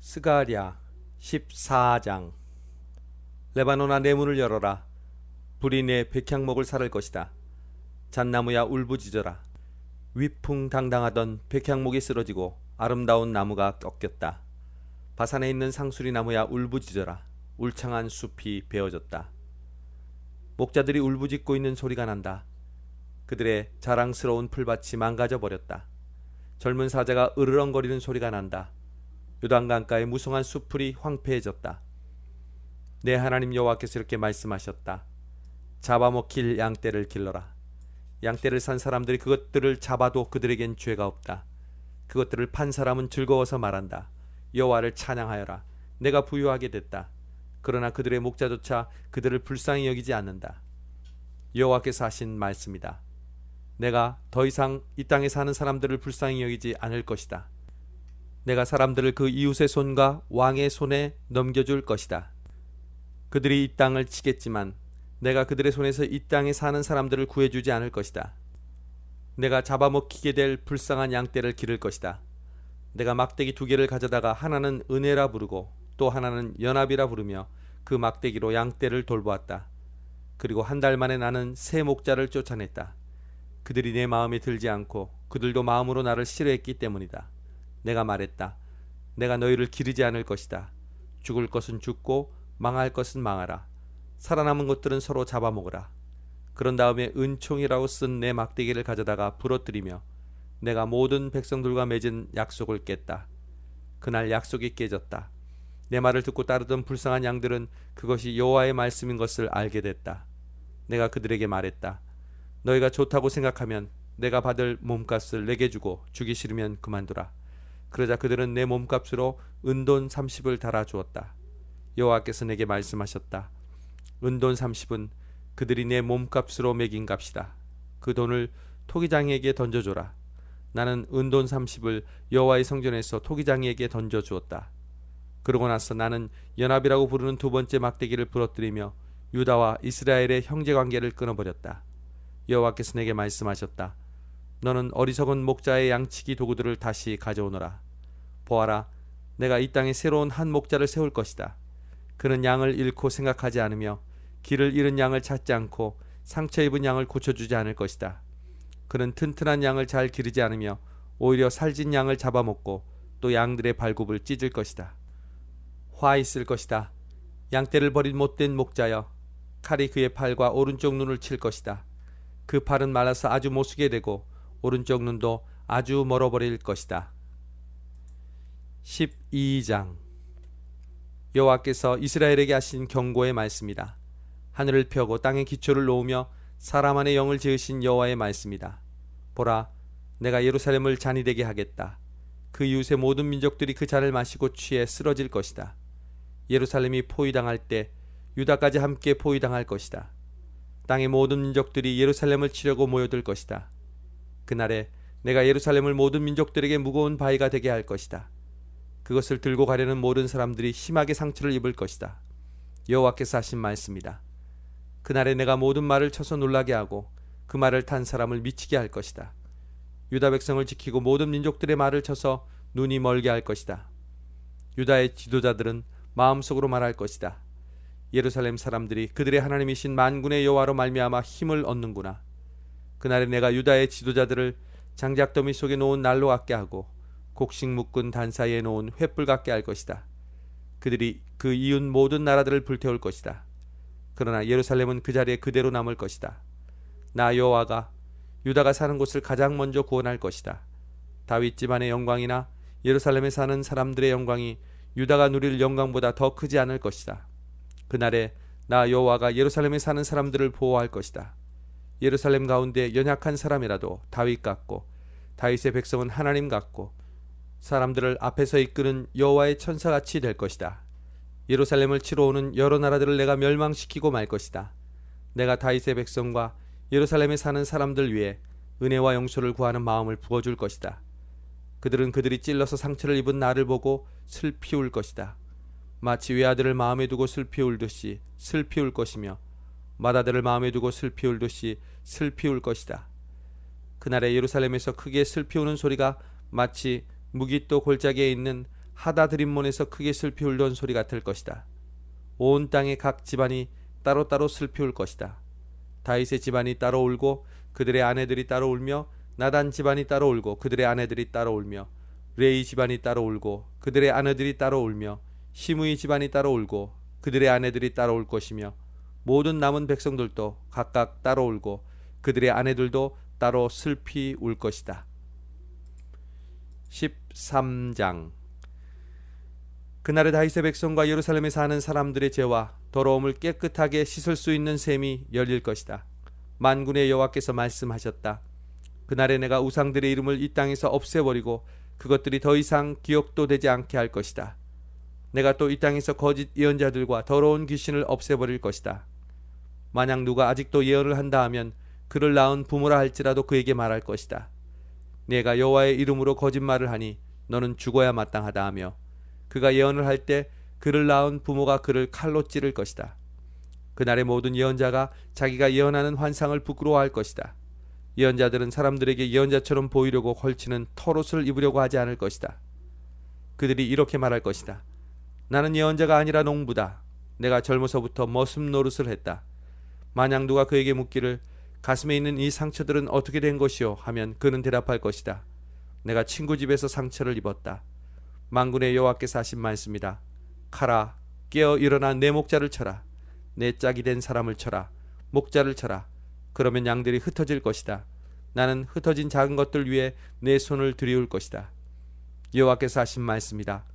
스가랴 14장. 레바논아, 내 문을 열어라. 불이 내 백향목을 사를 것이다. 잣나무야, 울부짖어라. 위풍당당하던 백향목이 쓰러지고 아름다운 나무가 꺾였다. 바산에 있는 상수리 나무야, 울부짖어라. 울창한 숲이 베어졌다. 목자들이 울부짖고 있는 소리가 난다. 그들의 자랑스러운 풀밭이 망가져 버렸다. 젊은 사자가 으르렁거리는 소리가 난다. 요단강가의 무성한 숲풀이 황폐해졌다. 내 하나님 여호와께서 이렇게 말씀하셨다. 잡아먹힐 양떼를 길러라. 양떼를 산 사람들이 그것들을 잡아도 그들에겐 죄가 없다. 그것들을 판 사람은 즐거워서 말한다. 여호와를 찬양하여라. 내가 부유하게 됐다. 그러나 그들의 목자조차 그들을 불쌍히 여기지 않는다. 여호와께서 하신 말씀이다. 내가 더 이상 이 땅에 사는 사람들을 불쌍히 여기지 않을 것이다. 내가 사람들을 그 이웃의 손과 왕의 손에 넘겨줄 것이다. 그들이 이 땅을 치겠지만 내가 그들의 손에서 이 땅에 사는 사람들을 구해주지 않을 것이다. 내가 잡아먹히게 될 불쌍한 양떼를 기를 것이다. 내가 막대기 2개를 가져다가 하나는 은혜라 부르고 또 하나는 연합이라 부르며 그 막대기로 양떼를 돌보았다. 그리고 한 달 만에 나는 새 목자를 쫓아냈다. 그들이 내 마음에 들지 않고 그들도 마음으로 나를 싫어했기 때문이다. 내가 말했다. 내가 너희를 기르지 않을 것이다. 죽을 것은 죽고 망할 것은 망하라. 살아남은 것들은 서로 잡아먹으라. 그런 다음에 은총이라고 쓴 내 막대기를 가져다가 부러뜨리며 내가 모든 백성들과 맺은 약속을 깼다. 그날 약속이 깨졌다. 내 말을 듣고 따르던 불쌍한 양들은 그것이 여호와의 말씀인 것을 알게 됐다. 내가 그들에게 말했다. 너희가 좋다고 생각하면 내가 받을 몸값을 내게 주고 주기 싫으면 그만두라. 그러자 그들은 내 몸값으로 은돈 30을 달아주었다. 여호와께서 내게 말씀하셨다. 은돈 30은 그들이 내 몸값으로 매긴 값이다. 그 돈을 토기장이에게 던져줘라. 나는 은돈 30을 여호와의 성전에서 토기장이에게 던져주었다. 그러고 나서 나는 연합이라고 부르는 2번째 막대기를 부러뜨리며 유다와 이스라엘의 형제관계를 끊어버렸다. 여호와께서 내게 말씀하셨다. 너는 어리석은 목자의 양치기 도구들을 다시 가져오너라. 보아라, 내가 이 땅에 새로운 한 목자를 세울 것이다. 그는 양을 잃고 생각하지 않으며 길을 잃은 양을 찾지 않고 상처 입은 양을 고쳐주지 않을 것이다. 그는 튼튼한 양을 잘 기르지 않으며 오히려 살진 양을 잡아먹고 또 양들의 발굽을 찢을 것이다. 화 있을 것이다. 양떼를 버린 못된 목자여, 칼이 그의 팔과 오른쪽 눈을 칠 것이다. 그 팔은 말라서 아주 못쓰게 되고 오른쪽 눈도 아주 멀어버릴 것이다. 12장. 여호와께서 이스라엘에게 하신 경고의 말씀이다. 하늘을 펴고 땅에 기초를 놓으며 사람 안에 영을 지으신 여호와의 말씀이다. 보라, 내가 예루살렘을 잔이 되게 하겠다. 그 이웃의 모든 민족들이 그 잔을 마시고 취해 쓰러질 것이다. 예루살렘이 포위당할 때 유다까지 함께 포위당할 것이다. 땅의 모든 민족들이 예루살렘을 치려고 모여들 것이다. 그날에 내가 예루살렘을 모든 민족들에게 무거운 바위가 되게 할 것이다. 그것을 들고 가려는 모든 사람들이 심하게 상처를 입을 것이다. 여호와께서 하신 말씀이다. 그날에 내가 모든 말을 쳐서 놀라게 하고 그 말을 탄 사람을 미치게 할 것이다. 유다 백성을 지키고 모든 민족들의 말을 쳐서 눈이 멀게 할 것이다. 유다의 지도자들은 마음속으로 말할 것이다. 예루살렘 사람들이 그들의 하나님이신 만군의 여호와로 말미암아 힘을 얻는구나. 그날에 내가 유다의 지도자들을 장작더미 속에 놓은 난로 같게 하고 곡식 묶은 단 사이에 놓은 횃불 같게 할 것이다. 그들이 그 이웃 모든 나라들을 불태울 것이다. 그러나 예루살렘은 그 자리에 그대로 남을 것이다. 나 여호와가 유다가 사는 곳을 가장 먼저 구원할 것이다. 다윗 집안의 영광이나 예루살렘에 사는 사람들의 영광이 유다가 누릴 영광보다 더 크지 않을 것이다. 그날에 나 여호와가 예루살렘에 사는 사람들을 보호할 것이다. 예루살렘 가운데 연약한 사람이라도 다윗 같고 다윗의 백성은 하나님 같고 사람들을 앞에서 이끄는 여호와의 천사같이 될 것이다. 예루살렘을 치러 오는 여러 나라들을 내가 멸망시키고 말 것이다. 내가 다윗의 백성과 예루살렘에 사는 사람들 위해 은혜와 용서를 구하는 마음을 부어줄 것이다. 그들은 그들이 찔러서 상처를 입은 나를 보고 슬피 울 것이다. 마치 외아들을 마음에 두고 슬피 울듯이 슬피 울 것이며 맏아들을 마음에 두고 슬피 울듯이 슬피 울 것이다. 그날에 예루살렘에서 크게 슬피 우는 소리가 마치 무깃도 골짜기에 있는 하다 드림몬에서 크게 슬피 울던 소리 같을 것이다. 온 땅의 각 집안이 따로따로 슬피 울 것이다. 다윗의 집안이 따로 울고 그들의 아내들이 따로 울며 나단 집안이 따로 울고 그들의 아내들이 따로 울며 레이 집안이 따로 울고 그들의 아내들이 따로 울며 시므이 집안이 따로 울고 그들의 아내들이 따로 울 것이며 모든 남은 백성들도 각각 따로 울고 그들의 아내들도 따로 슬피 울 것이다. 13장. 그날에 다윗의 백성과 예루살렘에 사는 사람들의 죄와 더러움을 깨끗하게 씻을 수 있는 셈이 열릴 것이다. 만군의 여호와께서 말씀하셨다. 그날에 내가 우상들의 이름을 이 땅에서 없애버리고 그것들이 더 이상 기억도 되지 않게 할 것이다. 내가 또 이 땅에서 거짓 예언자들과 더러운 귀신을 없애버릴 것이다. 만약 누가 아직도 예언을 한다 하면 그를 낳은 부모라 할지라도 그에게 말할 것이다. 내가 여호와의 이름으로 거짓말을 하니 너는 죽어야 마땅하다 하며 그가 예언을 할 때 그를 낳은 부모가 그를 칼로 찌를 것이다. 그날의 모든 예언자가 자기가 예언하는 환상을 부끄러워할 것이다. 예언자들은 사람들에게 예언자처럼 보이려고 걸치는 털옷을 입으려고 하지 않을 것이다. 그들이 이렇게 말할 것이다. 나는 예언자가 아니라 농부다. 내가 젊어서부터 머슴 노릇을 했다. 만약 누가 그에게 묻기를 가슴에 있는 이 상처들은 어떻게 된 것이오 하면 그는 대답할 것이다. 내가 친구 집에서 상처를 입었다. 만군의 여호와께서 하신 말씀이다. 가라, 깨어 일어나 내 목자를 쳐라. 내 짝이 된 사람을 쳐라. 목자를 쳐라. 그러면 양들이 흩어질 것이다. 나는 흩어진 작은 것들 위에 내 손을 들이울 것이다. 여호와께서 하신 말씀이다.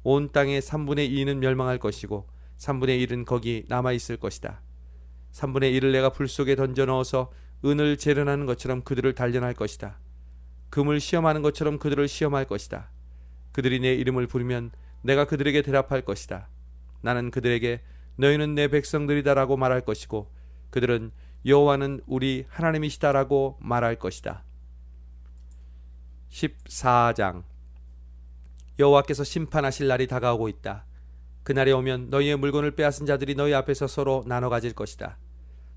온 땅의 3분의 2는 멸망할 것이고 3분의 1은 거기 남아있을 것이다. 3분의 1을 내가 불 속에 던져 넣어서 은을 재련하는 것처럼 그들을 단련할 것이다. 금을 시험하는 것처럼 그들을 시험할 것이다. 그들이 내 이름을 부르면 내가 그들에게 대답할 것이다. 나는 그들에게 너희는 내 백성들이다라고 말할 것이고 그들은 여호와는 우리 하나님이시다라고 말할 것이다. 14장. 여호와께서 심판하실 날이 다가오고 있다. 그날이 오면 너희의 물건을 빼앗은 자들이 너희 앞에서 서로 나눠 가질 것이다.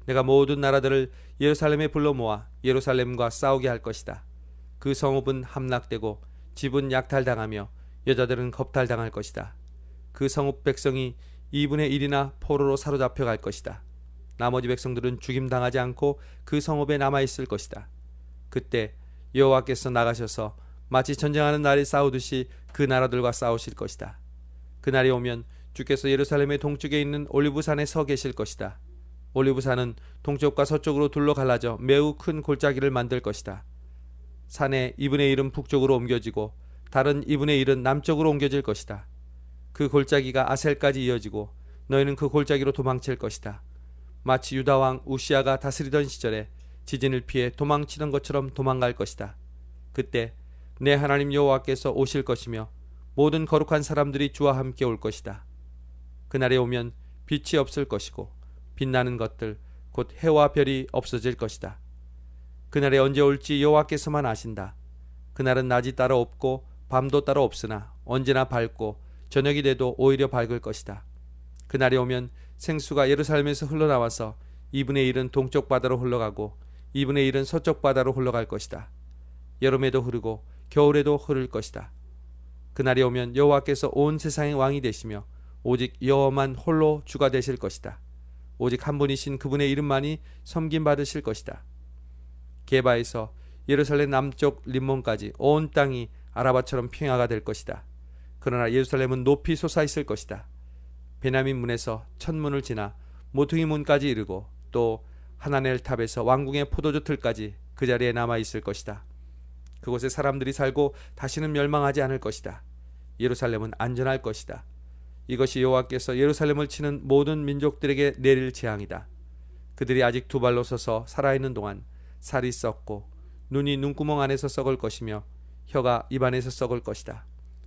내가 모든 나라들을 예루살렘에 불러 모아 예루살렘과 싸우게 할 것이다. 그 성읍은 함락되고 집은 약탈당하며 여자들은 겁탈당할 것이다. 그 성읍 백성이 2분의 1이나 포로로 사로잡혀 갈 것이다. 나머지 백성들은 죽임당하지 않고 그 성읍에 남아있을 것이다. 그때 여호와께서 나가셔서 마치 전쟁하는 날에 싸우듯이 그 나라들과 싸우실 것이다. 그날이 오면 주께서 예루살렘의 동쪽에 있는 올리브산에 서 계실 것이다. 올리브산은 동쪽과 서쪽으로 둘러 갈라져 매우 큰 골짜기를 만들 것이다. 산의 2분의 1은 북쪽으로 옮겨지고 다른 2분의 1은 남쪽으로 옮겨질 것이다. 그 골짜기가 아셀까지 이어지고 너희는 그 골짜기로 도망칠 것이다. 마치 유다왕 우시아가 다스리던 시절에 지진을 피해 도망치던 것처럼 도망갈 것이다. 그때 내 하나님 여호와께서 오실 것이며 모든 거룩한 사람들이 주와 함께 올 것이다. 그날에 오면 빛이 없을 것이고 빛나는 것들 곧 해와 별이 없어질 것이다. 그날에 언제 올지 여호와께서만 아신다. 그날은 낮이 따로 없고 밤도 따로 없으나 언제나 밝고 저녁이 돼도 오히려 밝을 것이다. 그날이 오면 생수가 예루살렘에서 흘러나와서 2분의 1은 동쪽 바다로 흘러가고 2분의 1은 서쪽 바다로 흘러갈 것이다. 여름에도 흐르고 겨울에도 흐를 것이다. 그날이 오면 여호와께서 온 세상의 왕이 되시며 오직 여호와만 홀로 주가 되실 것이다. 오직 한 분이신 그분의 이름만이 섬김 받으실 것이다. 게바에서 예루살렘 남쪽 림몬까지 온 땅이 아라바처럼 평야가 될 것이다. 그러나 예루살렘은 높이 솟아 있을 것이다. 베냐민 문에서 천문을 지나 모퉁이 문까지 이르고 또 하나넬 탑에서 왕궁의 포도주 틀까지 그 자리에 남아 있을 것이다. 그곳에 사람들이 살고 다시는 멸망하지 않을 것이다. 예루살렘은 안전할 것이다. 이것이 여호와께서 예루살렘을 치는 모든 민족들에게 내릴 재앙이다. 그들이 아직 두 발로 서서 살아있는 동안 살이 썩고 눈이 눈구멍 안에서 썩을 것이며 혀가 입안에서 썩을 것이다.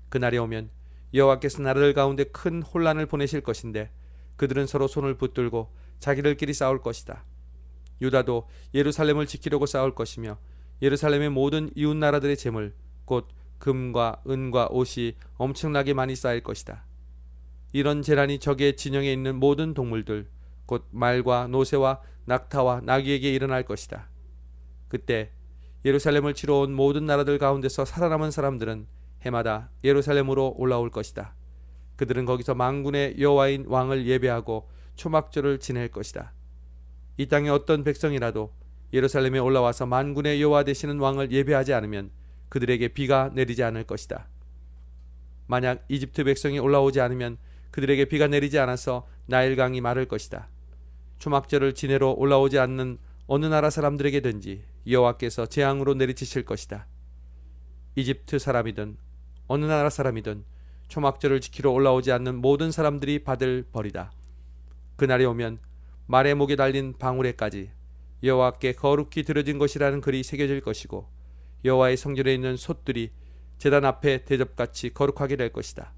그날이 오면 여호와께서 나라들 가운데 큰 혼란을 보내실 것인데 그들은 서로 손을 붙들고 자기들끼리 싸울 것이다. 유다도 예루살렘을 지키려고 싸울 것이며 예루살렘의 모든 이웃 나라들의 재물 곧 금과 은과 옷이 엄청나게 많이 쌓일 것이다. 이런 재난이 적의 진영에 있는 모든 동물들 곧 말과 노새와 낙타와 나귀에게 일어날 것이다. 그때 예루살렘을 치러 온 모든 나라들 가운데서 살아남은 사람들은 해마다 예루살렘으로 올라올 것이다. 그들은 거기서 만군의 여호와인 왕을 예배하고 초막절을 지낼 것이다. 이 땅의 어떤 백성이라도 예루살렘에 올라와서 만군의 여호와 되시는 왕을 예배하지 않으면 그들에게 비가 내리지 않을 것이다. 만약 이집트 백성이 올라오지 않으면 그들에게 비가 내리지 않아서 나일강이 마를 것이다. 초막절을 지내러 올라오지 않는 어느 나라 사람들에게든지 여호와께서 재앙으로 내리치실 것이다. 이집트 사람이든 어느 나라 사람이든 초막절을 지키러 올라오지 않는 모든 사람들이 받을 벌이다. 그날이 오면 말의 목에 달린 방울에까지 여호와께 거룩히 드려진 것이라는 글이 새겨질 것이고 여호와의 성전에 있는 솥들이 제단 앞에 대접같이 거룩하게 될 것이다.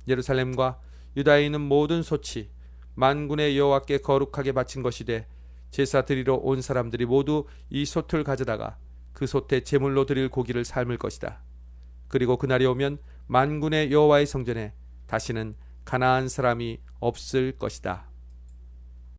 예루살렘과 유다에 있는 모든 솥이 만군의 여호와께 거룩하게 바친 것이 돼 제사 드리러 온 사람들이 모두 이 솥을 가져다가 그 솥에 제물로 드릴 고기를 삶을 것이다. 그리고 그날이 오면 만군의 여호와의 성전에 다시는 가나안 사람이 없을 것이다.